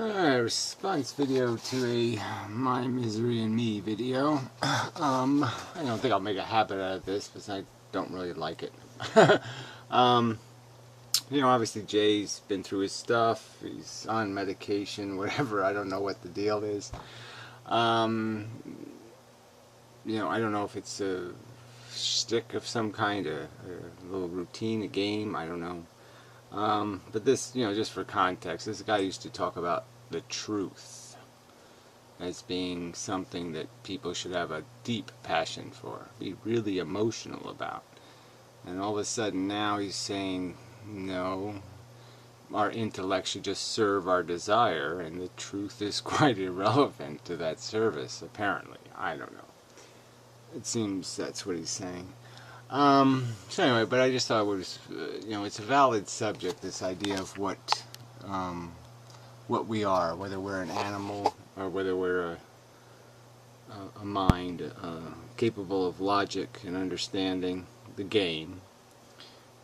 Response video to a My Misery and Me video. I don't think I'll make a habit out of this because I don't really like it. Obviously Jay's been through his stuff. He's on medication, whatever. I don't know what the deal is. I don't know if it's a shtick of some kind, a little routine, a game, I don't know. But this, just for context, this guy used to talk about the truth as being something that people should have a deep passion for, be really emotional about. And all of a sudden now he's saying, no, our intellect should just serve our desire, and the truth is quite irrelevant to that service, apparently. I don't know. It seems that's what he's saying. So anyway, but I just thought it was, it's a valid subject, this idea of what we are, whether we're an animal or whether we're a mind capable of logic and understanding the game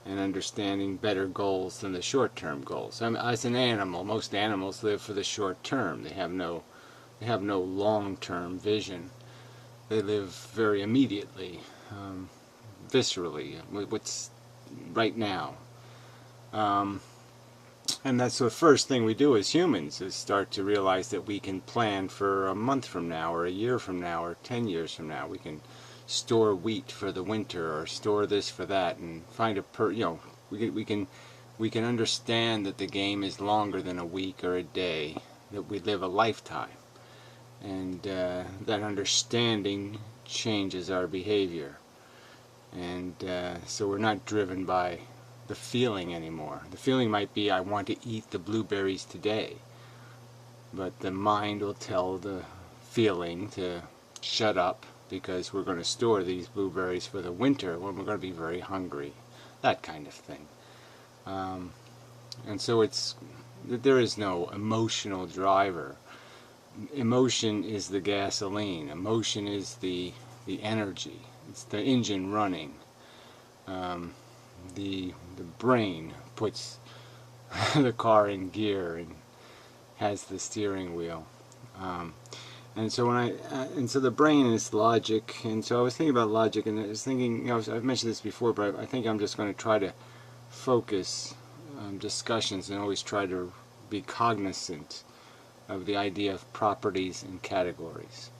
and understanding better goals than the short-term goals. I mean, as an animal, most animals live for the short term. They have no long-term vision. They live very immediately. Viscerally, what's right now. And that's the first thing we do as humans, is start to realize that we can plan for a month from now, or a year from now, or 10 years from now. We can store wheat for the winter, or store this for that, and find we can understand that the game is longer than a week or a day, that we live a lifetime. And that understanding changes our behavior. And so we're not driven by the feeling anymore. The feeling might be, I want to eat the blueberries today. But the mind will tell the feeling to shut up, because we're going to store these blueberries for the winter when we're going to be very hungry. That kind of thing. And so there is no emotional driver. Emotion is the gasoline. Emotion is the energy. It's the engine running. The brain puts the car in gear and has the steering wheel. And so so the brain is logic. And so I was thinking about logic, and I was thinking, I've mentioned this before, but I think I'm just going to try to focus discussions and always try to be cognizant of the idea of properties and categories.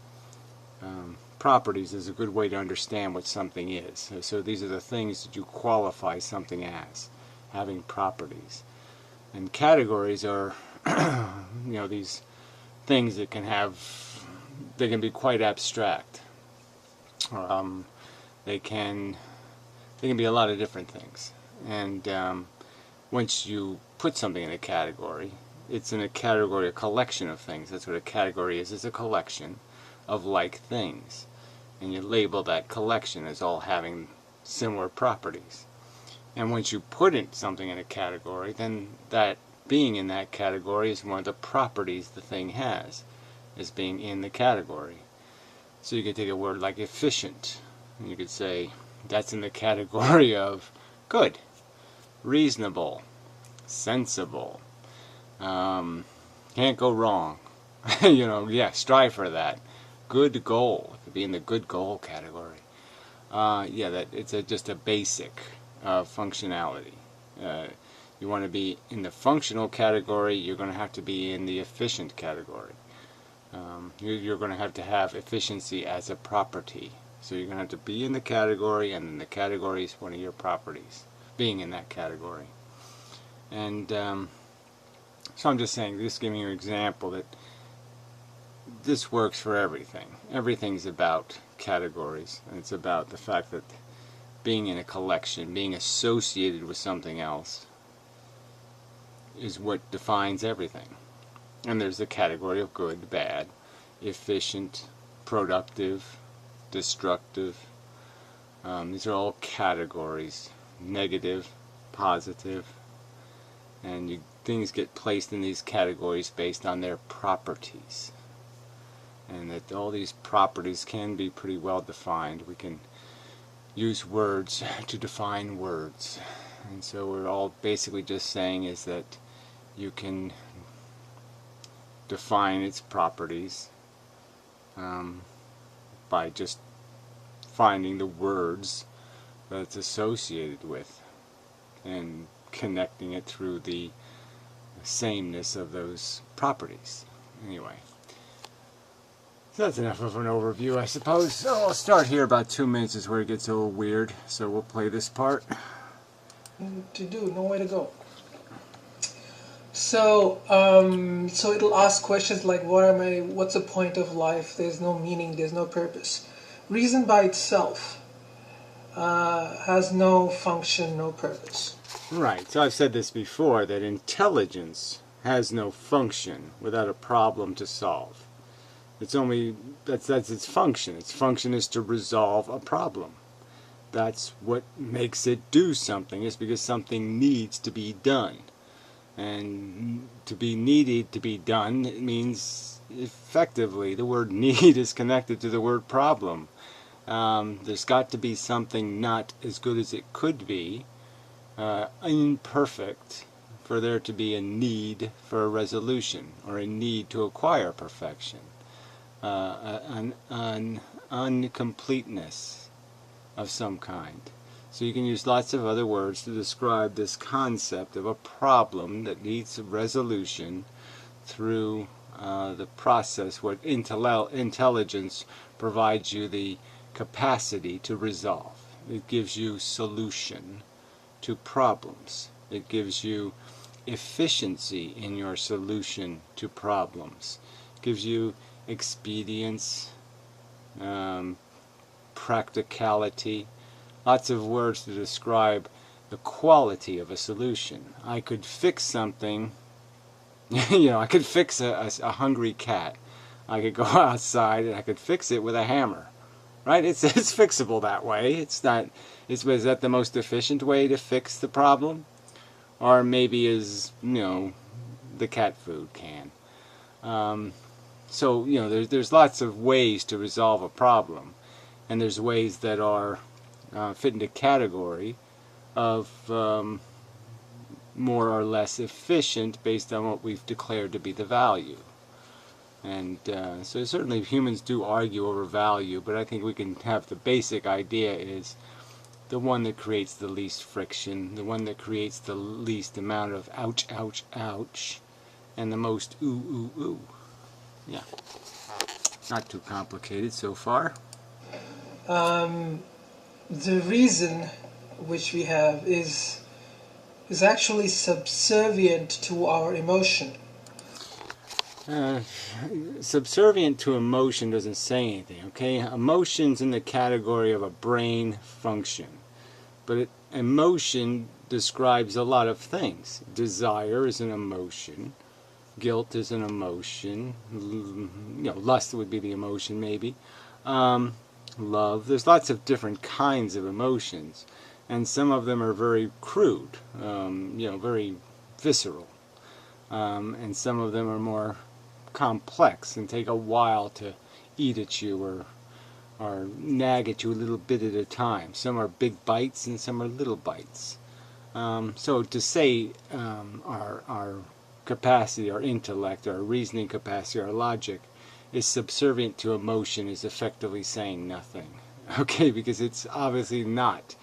Properties is a good way to understand what something is. So these are the things that you qualify something as, having properties. And categories are, these things that they can be quite abstract. They can be a lot of different things. And once you put something in a category, it's in a category, a collection of things. That's what a category is. It's a collection of like things. And you label that collection as all having similar properties. And once you put something in a category, then that being in that category is one of the properties the thing has, as being in the category. So you could take a word like efficient, and you could say that's in the category of good, reasonable, sensible, can't go wrong. Strive for that. Good goal. It could be in the good goal category. That it's just a basic functionality. You want to be in the functional category, you're going to have to be in the efficient category. You're going to have efficiency as a property. So you're going to have to be in the category, and then the category is one of your properties, being in that category. And so I'm just saying, just giving you an example that this works for everything. Everything's about categories, and it's about the fact that being in a collection, being associated with something else, is what defines everything. And there's the category of good, bad, efficient, productive, destructive. These are all categories, negative, positive, and things get placed in these categories based on their properties. And that all these properties can be pretty well defined. We can use words to define words. And so we're all basically just saying is that you can define its properties by just finding the words that it's associated with and connecting it through the sameness of those properties. Anyway, so that's enough of an overview, I suppose. So I'll start here. About 2 minutes is where it gets a little weird, so we'll play this part. To do, no way to go. So, so it'll ask questions like, what's the point of life? There's no meaning, there's no purpose. Reason by itself has no function, no purpose. Right, so I've said this before, that intelligence has no function without a problem to solve. It's only, that's its function. Its function is to resolve a problem. That's what makes it do something, is because something needs to be done. And to be needed to be done, it means effectively the word need is connected to the word problem. There's got to be something not as good as it could be, imperfect, for there to be a need for a resolution, or a need to acquire perfection, an incompleteness of some kind. So you can use lots of other words to describe this concept of a problem that needs resolution through the process where intelligence provides you the capacity to resolve. It gives you solution to problems. It gives you efficiency in your solution to problems. It gives you expedience, practicality, lots of words to describe the quality of a solution. I could fix something, I could fix a hungry cat. I could go outside and I could fix it with a hammer. Right? It's fixable that way. It's not, is that the most efficient way to fix the problem? Or maybe is, the cat food can. So, there's lots of ways to resolve a problem. And there's ways that are fit into category of more or less efficient based on what we've declared to be the value. And so certainly humans do argue over value, but I think we can have the basic idea is the one that creates the least friction, the one that creates the least amount of ouch, ouch, ouch, and the most ooh, ooh, ooh. Yeah. Not too complicated so far. The reason which we have is actually subservient to our emotion. Subservient to emotion doesn't say anything, okay? Emotion's in the category of a brain function. But emotion describes a lot of things. Desire is an emotion. Guilt is an emotion. Lust would be the emotion, maybe. Love. There's lots of different kinds of emotions. And some of them are very crude, very visceral. And some of them are more complex and take a while to eat at you or nag at you a little bit at a time. Some are big bites and some are little bites. So to say our capacity, our intellect, our reasoning capacity, our logic is subservient to emotion is effectively saying nothing. Okay, because it's obviously not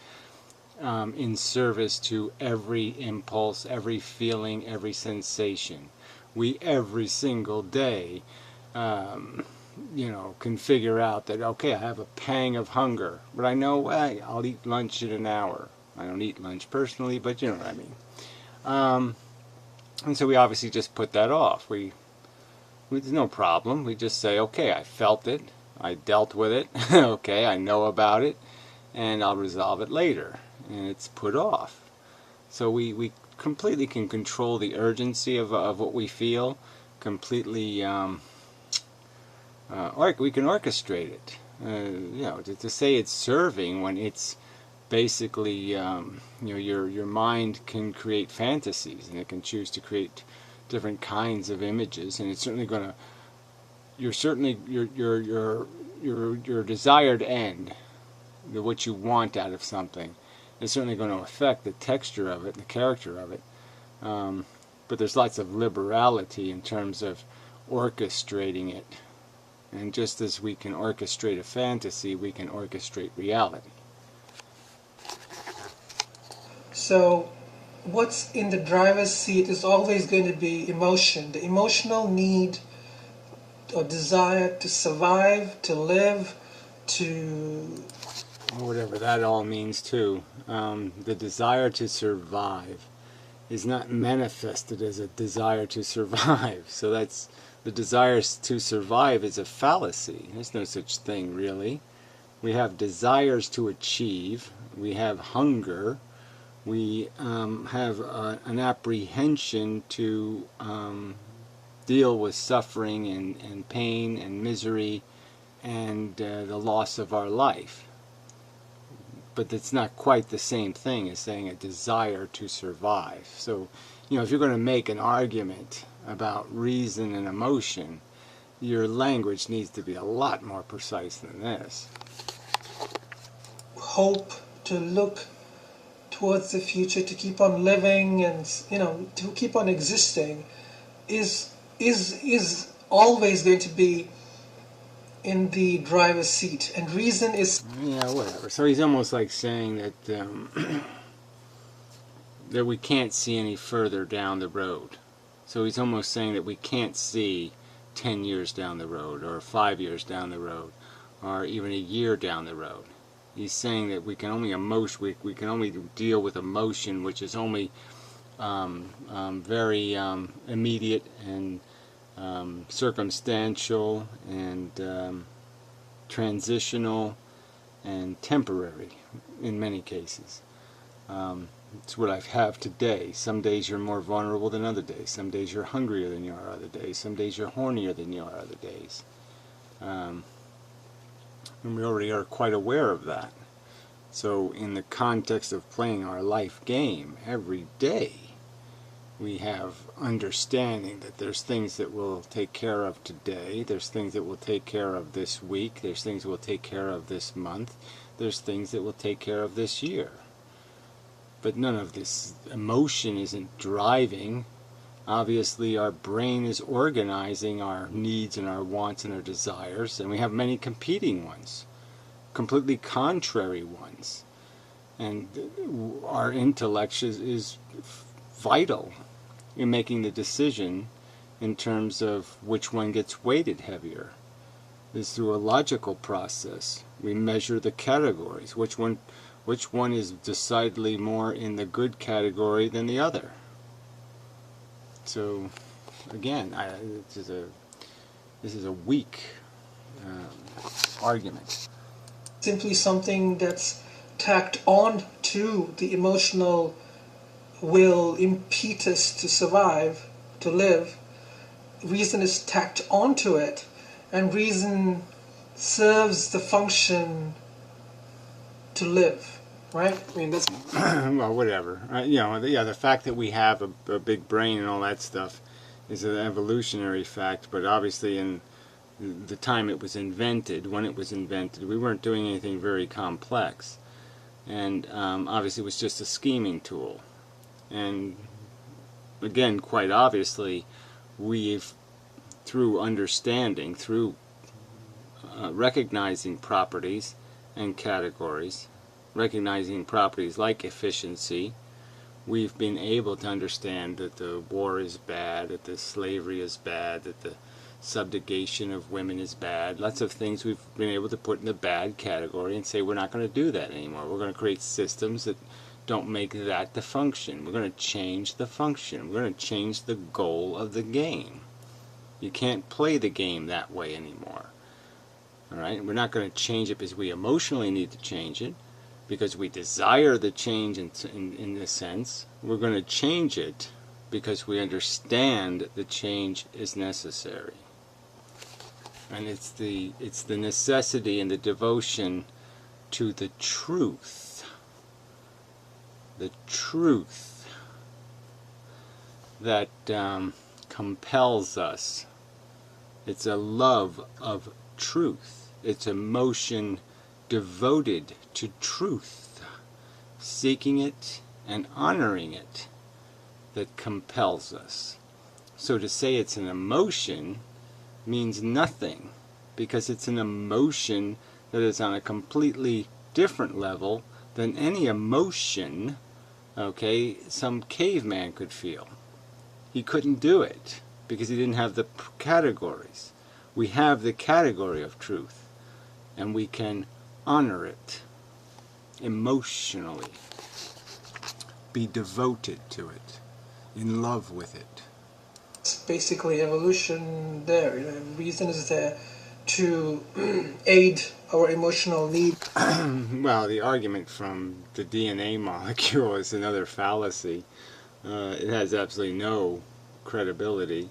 in service to every impulse, every feeling, every sensation. We every single day, can figure out that, okay, I have a pang of hunger, but I know, I'll eat lunch in an hour. I don't eat lunch personally, but you know what I mean. And so we obviously just put that off. There's no problem. We just say, okay, I felt it, I dealt with it, okay, I know about it, and I'll resolve it later. And it's put off. So we completely can control the urgency of what we feel, completely, we can orchestrate it. To say it's serving when it's basically, your mind can create fantasies, and it can choose to create different kinds of images, and it's certainly going to, your desired end, what you want out of something, is certainly going to affect the texture of it, the character of it. But there's lots of liberality in terms of orchestrating it. And just as we can orchestrate a fantasy, we can orchestrate reality. So what's in the driver's seat is always going to be emotion, the emotional need or desire to survive, to live, to... Whatever that all means too. The desire to survive is not manifested as a desire to survive. So that's, the desire to survive is a fallacy. There's no such thing really. We have desires to achieve, we have hunger, we have an apprehension to deal with suffering and pain and misery and the loss of our life. But it's not quite the same thing as saying a desire to survive. So, if you're going to make an argument about reason and emotion, your language needs to be a lot more precise than this. Hope, to look towards the future, to keep on living and, to keep on existing is always going to be in the driver's seat, and reason is... Yeah, whatever. So he's almost like saying that that we can't see any further down the road. So he's almost saying that we can't see 10 years down the road, or 5 years down the road, or even a year down the road. He's saying that we can only we can only deal with emotion, which is only very immediate and circumstantial and transitional and temporary in many cases. It's what I have today. Some days you're more vulnerable than other days. Some days you're hungrier than you are other days. Some days you're hornier than you are other days. And we already are quite aware of that. So in the context of playing our life game every day, we have understanding that there's things that we'll take care of today, there's things that we'll take care of this week, there's things we'll take care of this month, there's things that we'll take care of this year. But none of this emotion isn't driving. Obviously our brain is organizing our needs and our wants and our desires, and we have many competing ones, completely contrary ones. And our intellect is vital in making the decision in terms of which one gets weighted heavier. Is through a logical process. We measure the categories. Which one is decidedly more in the good category than the other? So, again, this is a weak argument. Simply something that's tacked on to the emotional will, impetus to survive, to live. Reason is tacked onto it, and reason serves the function to live, right? I mean, that's... Well, whatever. The fact that we have a big brain and all that stuff is an evolutionary fact, but obviously in the time it was invented, when it was invented, we weren't doing anything very complex. And obviously it was just a scheming tool. And again, quite obviously, we've, through understanding, through recognizing properties and categories, recognizing properties like efficiency, we've been able to understand that the war is bad, that the slavery is bad, that the subjugation of women is bad. Lots of things we've been able to put in the bad category and say we're not going to do that anymore. We're going to create systems that don't make that the function. We're going to change the function. We're going to change the goal of the game. You can't play the game that way anymore. Alright? We're not going to change it because we emotionally need to change it, because we desire the change in this sense. We're going to change it because we understand the change is necessary. And it's the necessity and the devotion to the truth. The truth that compels us. It's a love of truth. It's emotion devoted to truth, seeking it and honoring it, that compels us. So to say it's an emotion means nothing, because it's an emotion that is on a completely different level than any emotion, okay, some caveman could feel. He couldn't do it because he didn't have the categories. We have the category of truth, and we can honor it emotionally, be devoted to it, in love with it. It's basically evolution there. You know, reason is there to aid our emotional need. Well, the argument from the DNA molecule is another fallacy. It has absolutely no credibility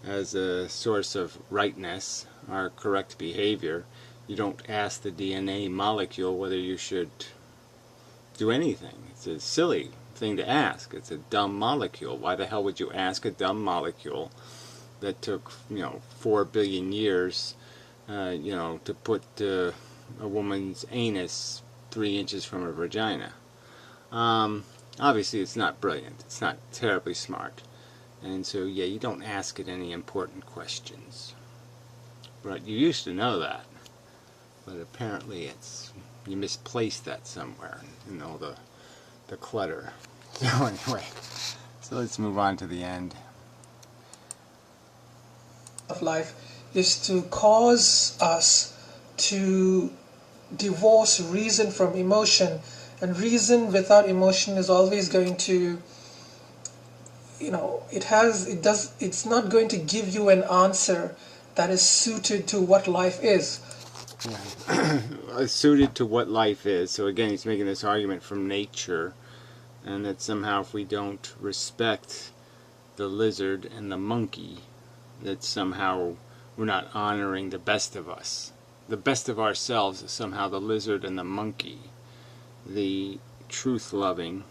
as a source of rightness or correct behavior. You don't ask the DNA molecule whether you should do anything. It's a silly thing to ask. It's a dumb molecule. Why the hell would you ask a dumb molecule that took 4 billion years to put a woman's anus 3 inches from her vagina? Obviously it's not brilliant. It's not terribly smart. And so, yeah, you don't ask it any important questions. But you used to know that. But apparently you misplaced that somewhere in all the clutter. So anyway, so let's move on to the end. Of life is to cause us to divorce reason from emotion, and reason without emotion is always going to, it's not going to give you an answer that is suited to what life is. Yeah. Suited to what life is. So again, he's making this argument from nature, and that somehow if we don't respect the lizard and the monkey, that somehow we're not honoring the best of us. The best of ourselves is somehow the lizard and the monkey, the truth-loving,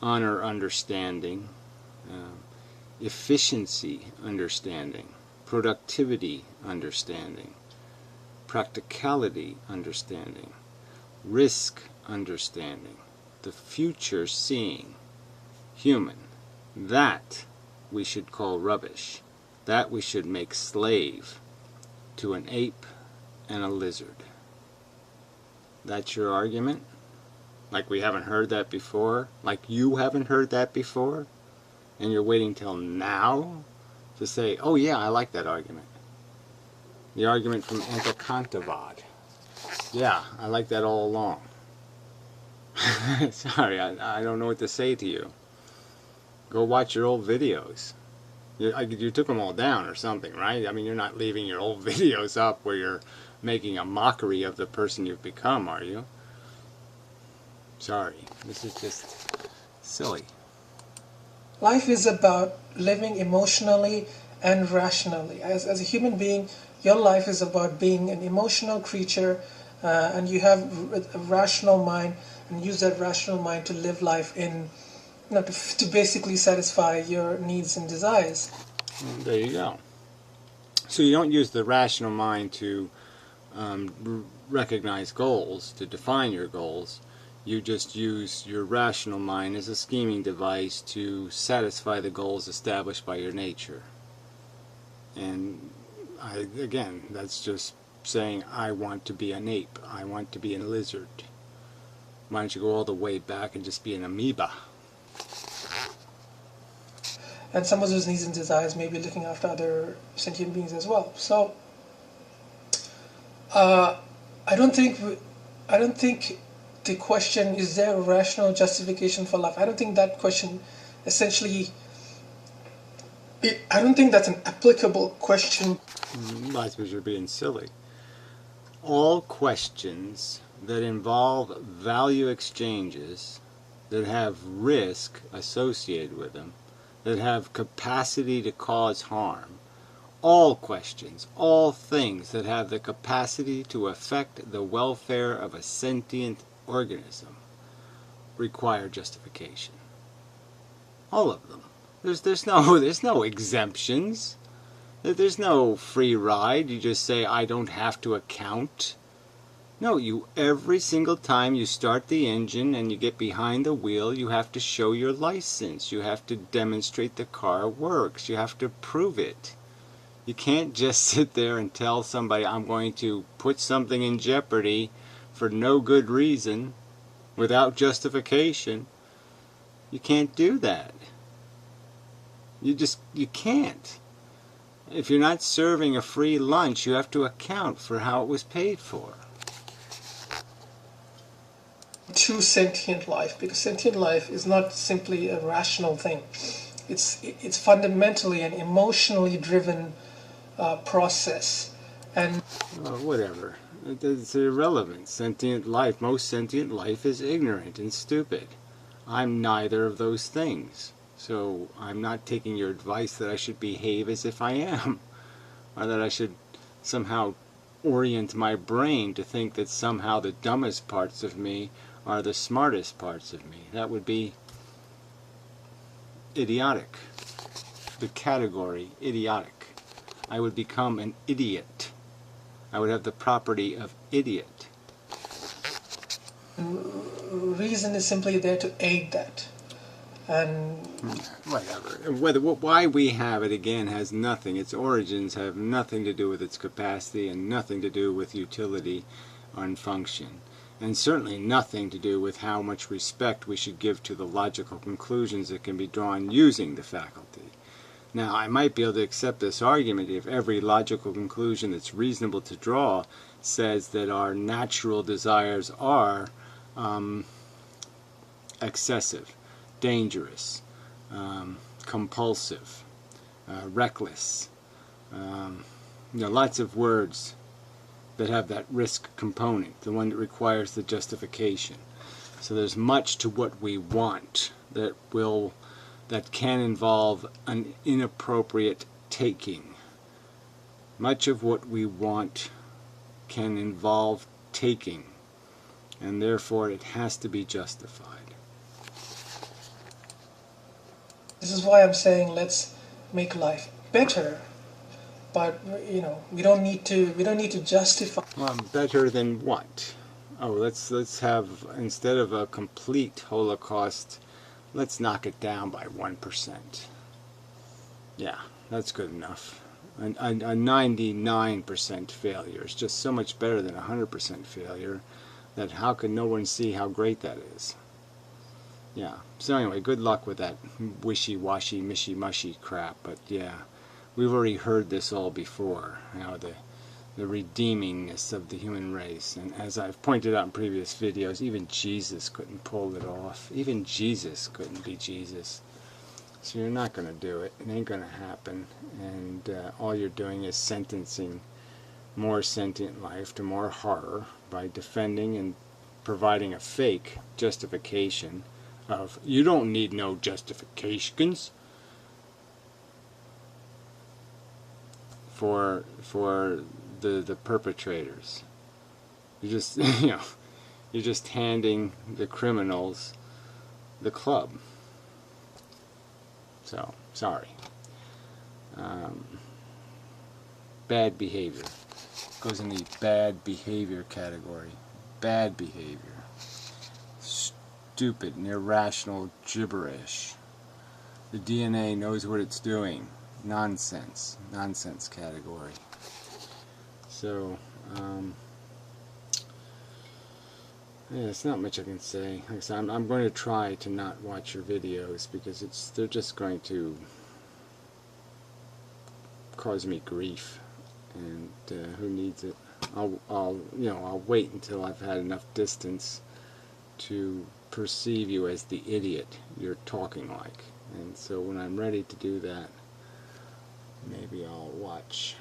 honor understanding, efficiency understanding, productivity understanding, practicality understanding, risk understanding, the future seeing human. That we should call rubbish. That we should make slave to an ape and a lizard. That's your argument? Like we haven't heard that before? Like you haven't heard that before? And you're waiting till now to say, oh yeah, I like that argument. The argument from Antikantavad. Yeah, I like that all along. Sorry, I don't know what to say to you. Go watch your old videos. You took them all down or something, right? I mean, you're not leaving your old videos up where you're making a mockery of the person you've become, are you? Sorry, this is just silly. Life is about living emotionally and rationally. As a human being, your life is about being an emotional creature, and you have a rational mind, and use that rational mind to live life in, to basically satisfy your needs and desires. There you go. So you don't use the rational mind to recognize goals, to define your goals. You just use your rational mind as a scheming device to satisfy the goals established by your nature. And again, that's just saying, I want to be an ape. I want to be a lizard. Why don't you go all the way back and just be an amoeba? And some of those needs and desires may be looking after other sentient beings as well. So, I don't think the question, is there a rational justification for life? I don't think that question essentially, I don't think that's an applicable question. I suppose you're being silly. All questions that involve value exchanges, that have risk associated with them, that have capacity to cause harm, all questions, all things that have the capacity to affect the welfare of a sentient organism require justification. All of them. There's no exemptions. There's no free ride. You just say, I don't have to account. No, every single time you start the engine and you get behind the wheel, you have to show your license. You have to demonstrate the car works. You have to prove it. You can't just sit there and tell somebody, I'm going to put something in jeopardy for no good reason, without justification. You can't do that. You can't. If you're not serving a free lunch, you have to account for how it was paid for. To sentient life, because sentient life is not simply a rational thing. It's fundamentally an emotionally driven process. And well, whatever. It's irrelevant. Sentient life, most sentient life is ignorant and stupid. I'm neither of those things. So I'm not taking your advice that I should behave as if I am, or that I should somehow orient my brain to think that somehow the dumbest parts of me are the smartest parts of me. That would be idiotic. The category idiotic. I would become an idiot. I would have the property of idiot. reason is simply there to aid that. And whatever. Why we have it, again, has nothing. Its origins have nothing to do with its capacity and nothing to do with utility and function. And certainly nothing to do with how much respect we should give to the logical conclusions that can be drawn using the faculty. Now, I might be able to accept this argument if every logical conclusion that's reasonable to draw says that our natural desires are excessive, dangerous, compulsive, reckless. Lots of words that have that risk component, the one that requires the justification. So there's much to what we want that can involve an inappropriate taking. Much of what we want can involve taking, and therefore it has to be justified. this is why I'm saying let's make life better. But we don't need to justify. Better than what? Oh, let's have, instead of a complete Holocaust, let's knock it down by 1%. Yeah, that's good enough. A 99% failure is just so much better than a 100% failure that how can no one see how great that is? Yeah. So anyway, good luck with that wishy-washy, mishy-mushy crap. But yeah, we've already heard this all before. The redeemingness of the human race. And as I've pointed out in previous videos, even Jesus couldn't pull it off. Even Jesus couldn't be Jesus. So you're not going to do it. It ain't going to happen. And all you're doing is sentencing more sentient life to more horror by defending and providing a fake justification of, you don't need no justifications for the perpetrators. You just you're just handing the criminals the club. So sorry. Bad behavior goes in the bad behavior category. Bad behavior. Stupid and irrational gibberish. The DNA knows what it's doing. Nonsense. Nonsense category. So, yeah, there's not much I can say. Like I said, I'm going to try to not watch your videos because they're just going to cause me grief, and who needs it? I'll wait until I've had enough distance to perceive you as the idiot you're talking like, and so when I'm ready to do that, maybe I'll watch.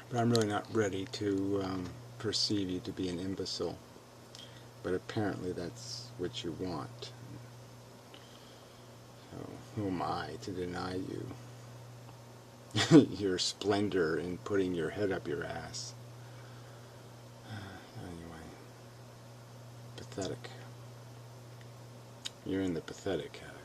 But I'm really not ready to perceive you to be an imbecile. But apparently that's what you want. So who am I to deny you your splendor in putting your head up your ass? Anyway, pathetic. You're in the pathetic category.